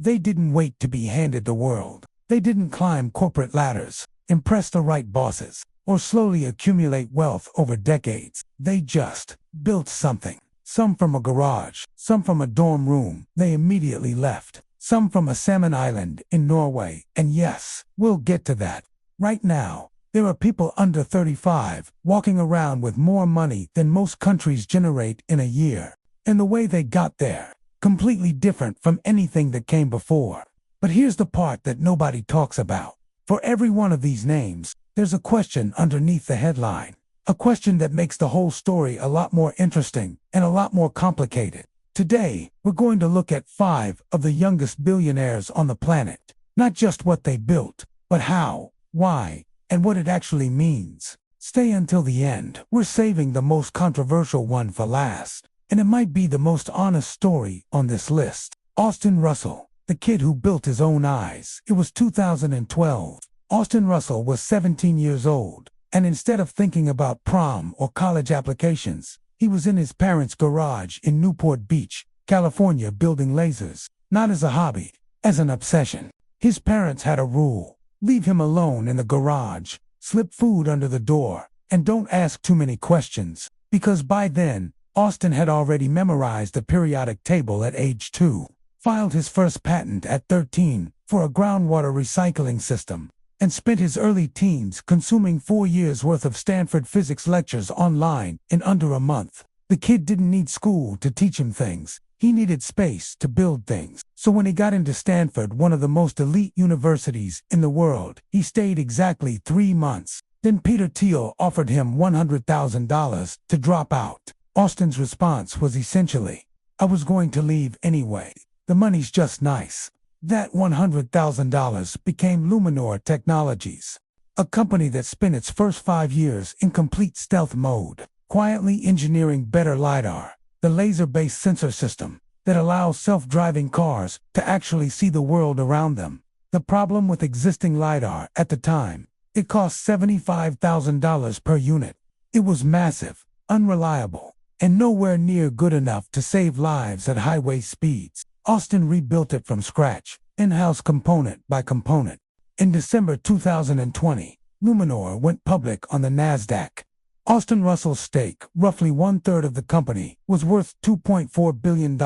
They didn't wait to be handed the world. They didn't climb corporate ladders, impress the right bosses, or slowly accumulate wealth over decades. They just built something. Some from a garage, some from a dorm room they immediately left, some from a salmon island in Norway, and yes, we'll get to that. Right now, there are people under 35 walking around with more money than most countries generate in a year. And the way they got there, completely different from anything that came before. But here's the part that nobody talks about. For every one of these names, there's a question underneath the headline. A question that makes the whole story a lot more interesting and a lot more complicated. Today, we're going to look at 5 of the youngest billionaires on the planet. Not just what they built, but how, why, and what it actually means. Stay until the end. We're saving the most controversial one for last. And it might be the most honest story on this list. Austin Russell, the kid who built his own eyes. It was 2012. Austin Russell was 17 years old. And instead of thinking about prom or college applications, he was in his parents' garage in Newport Beach, California, building lasers, not as a hobby, as an obsession. His parents had a rule: leave him alone in the garage, slip food under the door, and don't ask too many questions, because by then, Austin had already memorized the periodic table at age 2, filed his first patent at 13 for a groundwater recycling system, and spent his early teens consuming 4 years' worth of Stanford physics lectures online in under a month. The kid didn't need school to teach him things. He needed space to build things. So when he got into Stanford, one of the most elite universities in the world, he stayed exactly 3 months. Then Peter Thiel offered him $100,000 to drop out. Austin's response was essentially, "I was going to leave anyway. The money's just nice." That $100,000 became Luminor Technologies, a company that spent its first 5 years in complete stealth mode, quietly engineering better LiDAR, the laser-based sensor system that allows self-driving cars to actually see the world around them. The problem with existing LiDAR at the time, it cost $75,000 per unit. It was massive, unreliable, and nowhere near good enough to save lives at highway speeds. Austin rebuilt it from scratch, in-house component by component. In December 2020, Luminor went public on the NASDAQ. Austin Russell's stake, roughly 1/3 of the company, was worth $2.4 billion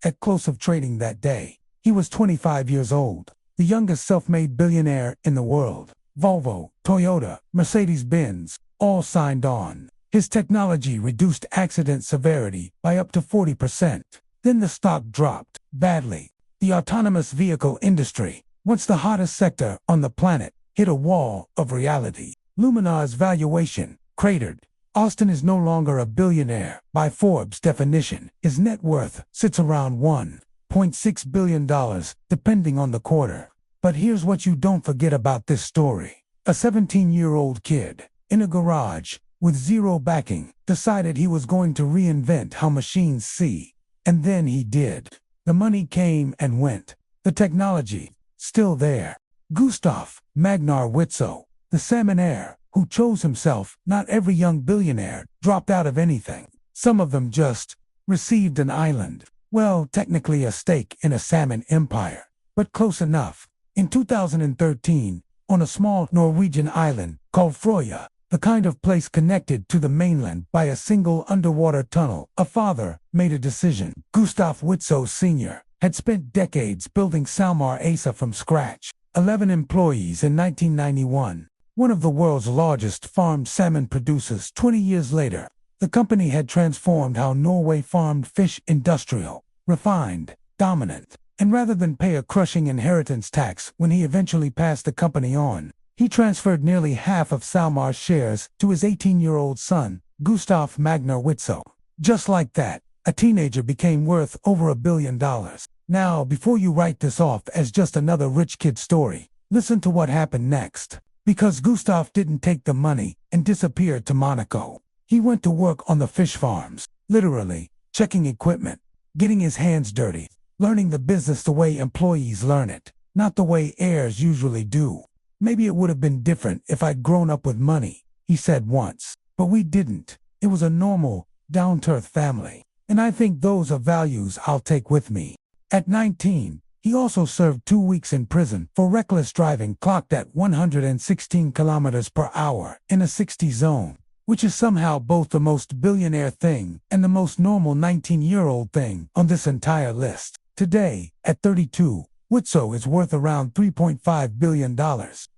at close of trading that day. He was 25 years old, the youngest self-made billionaire in the world. Volvo, Toyota, Mercedes-Benz, all signed on. His technology reduced accident severity by up to 40%. Then the stock dropped badly. The autonomous vehicle industry, once the hottest sector on the planet, hit a wall of reality. Luminor's valuation cratered. Austin is no longer a billionaire by Forbes' definition. His net worth sits around $1.6 billion, depending on the quarter. But here's what you don't forget about this story. A 17-year-old kid, in a garage, with zero backing, decided he was going to reinvent how machines see. And then he did. The money came and went. The technology, still there. Gustav Magnar-Witsoe, the salmonaire, who chose himself. Not every young billionaire dropped out of anything. Some of them just received an island. Well, technically a stake in a salmon empire, but close enough. In 2013, on a small Norwegian island called Frøya, the kind of place connected to the mainland by a single underwater tunnel, a father made a decision. Gustav Witsoe Sr. had spent decades building SalMar ASA from scratch. 11 employees in 1991. One of the world's largest farmed salmon producers. 20 years later, the company had transformed how Norway farmed fish: industrial, refined, dominant. And rather than pay a crushing inheritance tax when he eventually passed the company on, he transferred nearly half of SalMar's shares to his 18-year-old son, Gustav Magnar-Witsoe. Just like that, a teenager became worth over $1 billion. Now, before you write this off as just another rich kid story, listen to what happened next. Because Gustav didn't take the money and disappeared to Monaco. He went to work on the fish farms, literally, checking equipment, getting his hands dirty, learning the business the way employees learn it, not the way heirs usually do. "Maybe it would have been different if I'd grown up with money," he said once. "But we didn't. It was a normal, down-to-earth family. And I think those are values I'll take with me." At 19, He also served 2 weeks in prison for reckless driving clocked at 116 kilometers per hour in a 60 zone, which is somehow both the most billionaire thing and the most normal 19-year-old thing on this entire list. Today, at 32, Witso is worth around $3.5 billion.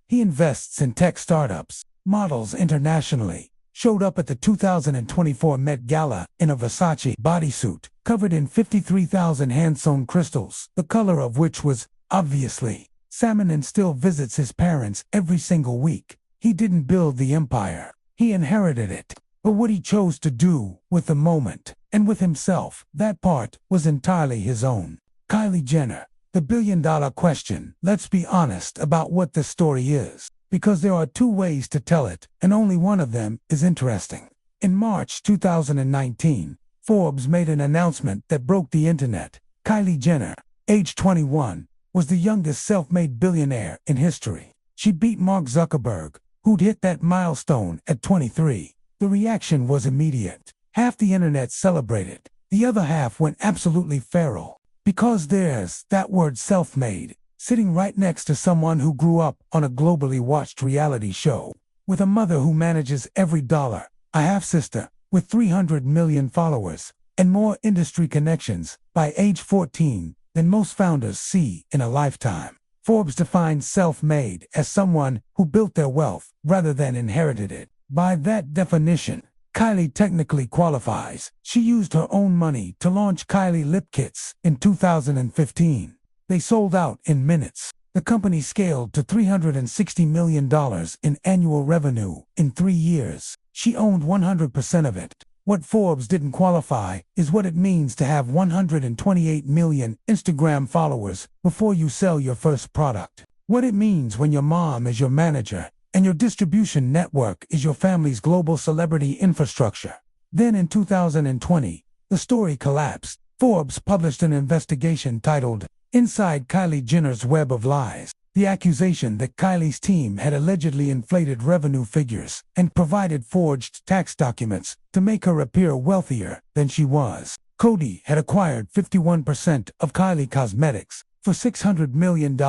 He invests in tech startups, models internationally, showed up at the 2024 Met Gala in a Versace bodysuit, covered in 53,000 hand-sewn crystals, the color of which was, obviously, salmon, and still visits his parents every single week. He didn't build the empire. He inherited it. But what he chose to do with the moment, and with himself, that part was entirely his own. Kylie Jenner, the billion-dollar question. Let's be honest about what this story is, because there are two ways to tell it, and only one of them is interesting. In March 2019, Forbes made an announcement that broke the internet. Kylie Jenner, age 21, was the youngest self-made billionaire in history. She beat Mark Zuckerberg, who'd hit that milestone at 23. The reaction was immediate. Half the internet celebrated. The other half went absolutely feral. Because there's that word self-made sitting right next to someone who grew up on a globally watched reality show, with a mother who manages every dollar, a half-sister with 300 million followers, and more industry connections by age 14 than most founders see in a lifetime. Forbes defines self-made as someone who built their wealth rather than inherited it. By that definition, Kylie technically qualifies. She used her own money to launch Kylie Lip Kits in 2015. They sold out in minutes. The company scaled to $360 million in annual revenue in 3 years. She owned 100% of it. What Forbes didn't qualify is what it means to have 128 million Instagram followers before you sell your first product. What it means when your mom is your manager and your distribution network is your family's global celebrity infrastructure. Then in 2020, the story collapsed. Forbes published an investigation titled, "Inside Kylie Jenner's Web of Lies." The accusation that Kylie's team had allegedly inflated revenue figures and provided forged tax documents to make her appear wealthier than she was. Coty had acquired 51% of Kylie Cosmetics for $600 million,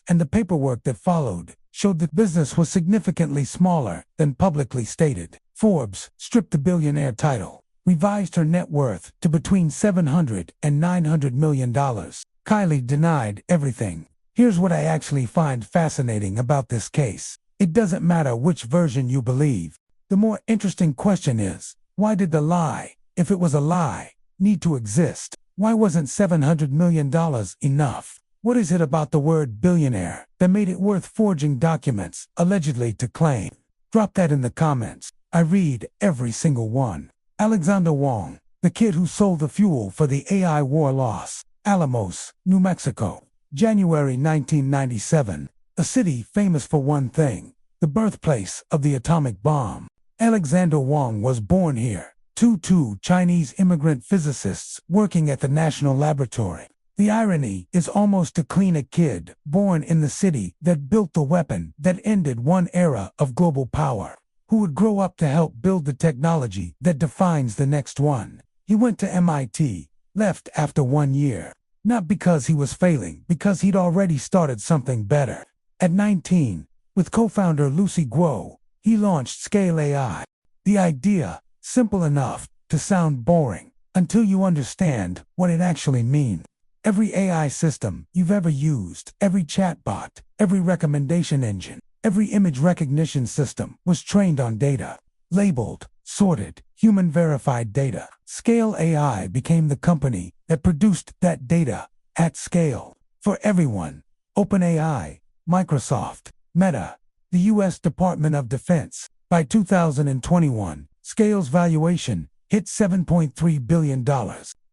and the paperwork that followed showed that business was significantly smaller than publicly stated. Forbes stripped the billionaire title, revised her net worth to between $700 and $900 million. Kylie denied everything. Here's what I actually find fascinating about this case. It doesn't matter which version you believe. The more interesting question is, why did the lie, if it was a lie, need to exist? Why wasn't $700 million enough? What is it about the word billionaire that made it worth forging documents, allegedly to claim? Drop that in the comments. I read every single one. Alexander Wong, the kid who sold the fuel for the AI war, Los Alamos, New Mexico. January 1997, a city famous for one thing, the birthplace of the atomic bomb. Alexander Wong was born here, two Chinese immigrant physicists working at the National Laboratory. The irony is almost to clean a kid born in the city that built the weapon that ended one era of global power, who would grow up to help build the technology that defines the next one. He went to MIT, left after 1 year. Not because he was failing, because he'd already started something better. At 19, with co-founder Lucy Guo, he launched Scale AI. The idea, simple enough to sound boring, until you understand what it actually means. Every AI system you've ever used, every chatbot, every recommendation engine, every image recognition system was trained on data. Labeled, sorted, human-verified data. Scale AI became the company that produced that data at scale for everyone. OpenAI, Microsoft, Meta, the U.S. Department of Defense. By 2021, Scale's valuation hit $7.3 billion.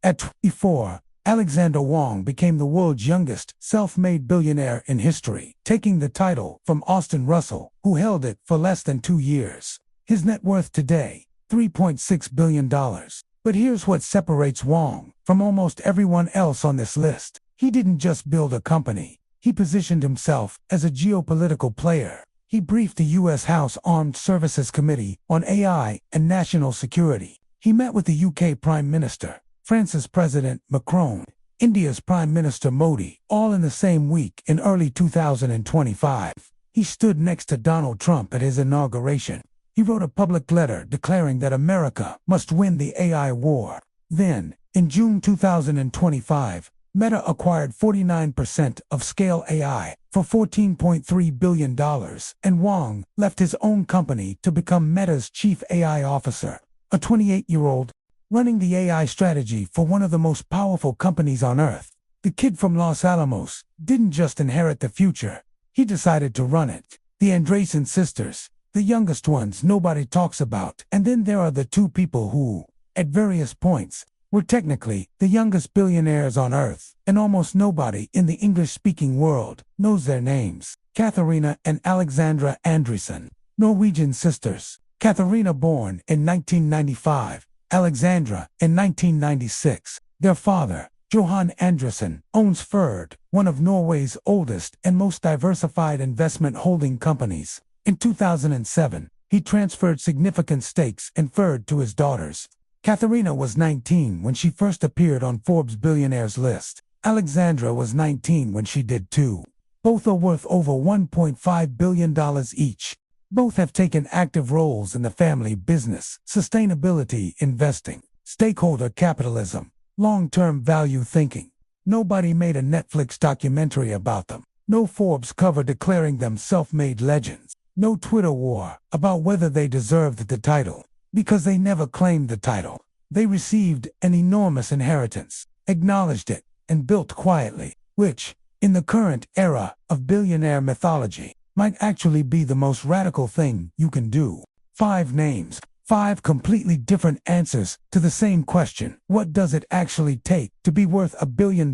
At 24, Alexander Wong became the world's youngest self-made billionaire in history, taking the title from Austin Russell, who held it for less than 2 years. His net worth today, $3.6 billion. But here's what separates Wong from almost everyone else on this list. He didn't just build a company. He positioned himself as a geopolitical player. He briefed the U.S. House Armed Services Committee on AI and national security. He met with the UK Prime Minister, France's President Macron, India's Prime Minister Modi, all in the same week in early 2025. He stood next to Donald Trump at his inauguration. He wrote a public letter declaring that America must win the AI war. Then, in June 2025, Meta acquired 49% of Scale AI for $14.3 billion, and Wang left his own company to become Meta's chief AI officer, a 28-year-old running the AI strategy for one of the most powerful companies on earth. The kid from Los Alamos didn't just inherit the future, he decided to run it. The Andreessen sisters, the youngest ones nobody talks about, and then there are the two people who, at various points, were technically the youngest billionaires on earth, and almost nobody in the English-speaking world knows their names. Katharina and Alexandra Andreessen, Norwegian sisters. Katharina born in 1995, Alexandra in 1996. Their father, Johan Andreessen, owns Ferd, one of Norway's oldest and most diversified investment holding companies. In 2007, he transferred significant stakes in Ferd to his daughters. Katharina was 19 when she first appeared on Forbes' billionaires list. Alexandra was 19 when she did too. Both are worth over $1.5 billion each. Both have taken active roles in the family business, sustainability investing, stakeholder capitalism, long-term value thinking. Nobody made a Netflix documentary about them. No Forbes cover declaring them self-made legends. No Twitter war about whether they deserved the title. Because they never claimed the title. They received an enormous inheritance, acknowledged it, and built quietly, which, in the current era of billionaire mythology, might actually be the most radical thing you can do. 5 names, 5 completely different answers to the same question. What does it actually take to be worth $1 billion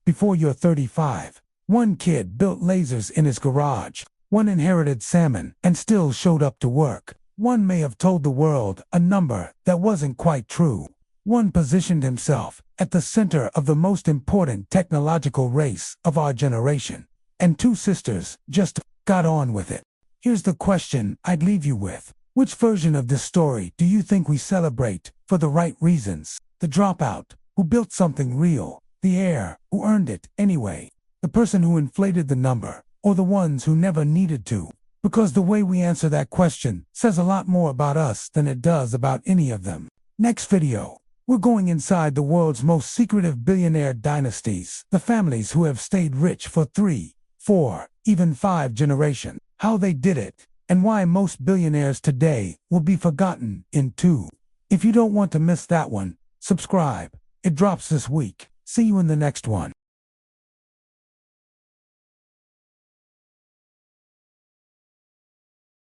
before you're 35? One kid built lasers in his garage. One inherited salmon and still showed up to work. One may have told the world a number that wasn't quite true. One positioned himself at the center of the most important technological race of our generation. And 2 sisters just got on with it. Here's the question I'd leave you with. Which version of this story do you think we celebrate for the right reasons? The dropout, who built something real. The heir, who earned it anyway. The person who inflated the number, or the ones who never needed to? Because the way we answer that question says a lot more about us than it does about any of them. Next video, we're going inside the world's most secretive billionaire dynasties, the families who have stayed rich for 3, 4, even 5 generations, how they did it, and why most billionaires today will be forgotten in 2. If you don't want to miss that one, subscribe. It drops this week. See you in the next one.